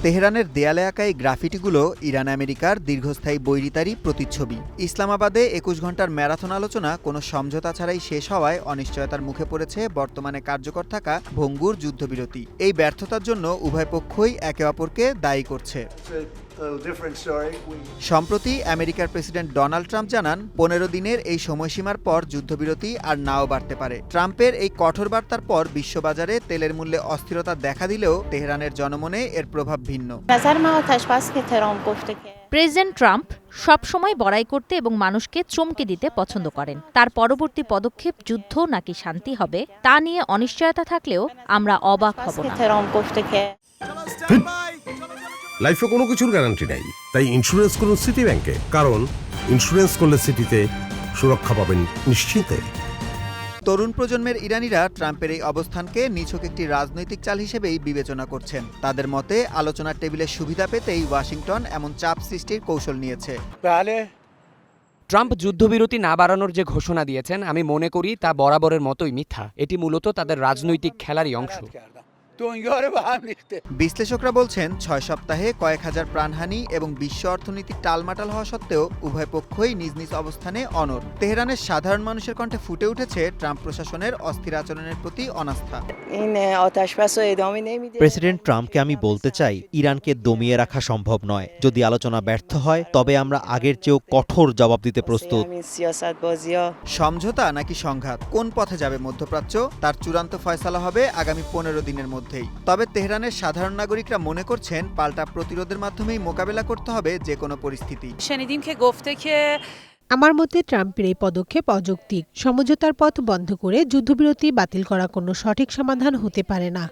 তেহরানের দেয়ালে আঁকা এই গ্রাফিটিগুলো ইরান আমেরিকার দীর্ঘস্থায়ী বৈরিতারই প্রতিচ্ছবি। ইসলামাবাদে ২১ ঘন্টার ম্যারাথন আলোচনা কোনো সমঝোতা ছাড়াই শেষ হওয়ায় অনিশ্চয়তার মুখে পড়েছে বর্তমানে কার্যকর থাকা ভঙ্গুর যুদ্ধবিরতি। এই ব্যর্থতার জন্য উভয় পক্ষই একে অপরকে দায়ী করছে। সম্প্রতি আমেরিকার প্রেসিডেন্ট ডোনাল্ড ট্রাম্প জানান ১৫ দিনের এই সময়সীমার পর যুদ্ধবিরতি আর নাও বাড়তে পারে। ট্রাম্পের এই কঠোর বার্তার পর বিশ্ববাজারে তেলের মূল্যে অস্থিরতা দেখা দিলেও তেহরানের জনমনে এর প্রভাব ভিন্ন। প্রেসিডেন্ট ট্রাম্প সবসময় বড়াই করতে এবং মানুষকে চমকে দিতে পছন্দ করেন। তার পরবর্তী পদক্ষেপ যুদ্ধ নাকি শান্তি হবে তা নিয়ে অনিশ্চয়তা থাকলেও আমরা অবাক হব না। লাইফে কোনো কিছুর গ্যারান্টি নাই, তাই ইন্স্যুরেন্স করুন সিটি ব্যাংকে, কারণ ইন্স্যুরেন্স করলে সিটিতে সুরক্ষা পাবেন নিশ্চিন্তে। তরুণ প্রজন্মের ইরানিরা ট্রাম্পের এই অবস্থানকে নিছক একটি রাজনৈতিক চাল হিসেবেই বিবেচনা করছেন। তাদের মতে আলোচনার টেবিলের সুবিধা পেতেই ওয়াশিংটন এমন চাপ সৃষ্টির কৌশল নিয়েছে। ট্রাম্প যুদ্ধবিরতি না বাড়ানোর যে ঘোষণা দিয়েছেন, আমি মনে করি তা বরাবরের মতোই মিথ্যা। এটি মূলত তাদের রাজনৈতিক খেলারই অংশ। বিশ্লেষকরা বলছেন ৬ সপ্তাহে কয়েক হাজার প্রাণহানি এবং বিশ্ব অর্থনীতি টালমাটাল হওয়া সত্ত্বেও উভয় পক্ষই নিজ নিজ অবস্থানে অনড়। তেহরানের সাধারণ মানুষের কণ্ঠে ফুটে উঠেছে ট্রাম্প প্রশাসনের অস্থির আচরণের প্রতি অনাস্থা। প্রেসিডেন্ট ট্রাম্পকে আমি বলতে চাই, ইরানকে দমিয়ে রাখা সম্ভব নয়। যদি আলোচনা ব্যর্থ হয় তবে আমরা আগের চেয়েও কঠোর জবাব দিতে প্রস্তুত। সমঝোতা নাকি সংঘাত, কোন পথে যাবে মধ্যপ্রাচ্য, তার চূড়ান্ত ফয়সালা হবে আগামী ১৫ দিনের মধ্যেই। তবে তেহরানের সাধারণ নাগরিকরা মনে করছেন পাল্টা প্রতিরোধের মাধ্যমেই মোকাবেলা করতে হবে যে কোনো পরিস্থিতি। আমার মতে ট্রাম্পের এই পদক্ষেপ অযৌক্তিক। সমঝোতার পথ বন্ধ করে যুদ্ধবিরতি বাতিল করা কোনো সঠিক সমাধান হতে পারে না।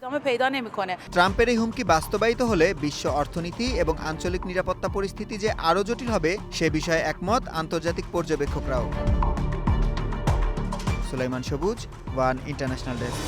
ট্রাম্পের এই হুমকি বাস্তবায়িত হলে বিশ্ব অর্থনীতি এবং আঞ্চলিক নিরাপত্তা পরিস্থিতি যে আরও জটিল হবে সে বিষয়ে একমত আন্তর্জাতিক পর্যবেক্ষকরাও। সুলাইমান সবুজ, ওয়ান ইন্টারন্যাশনাল ডেস্ক।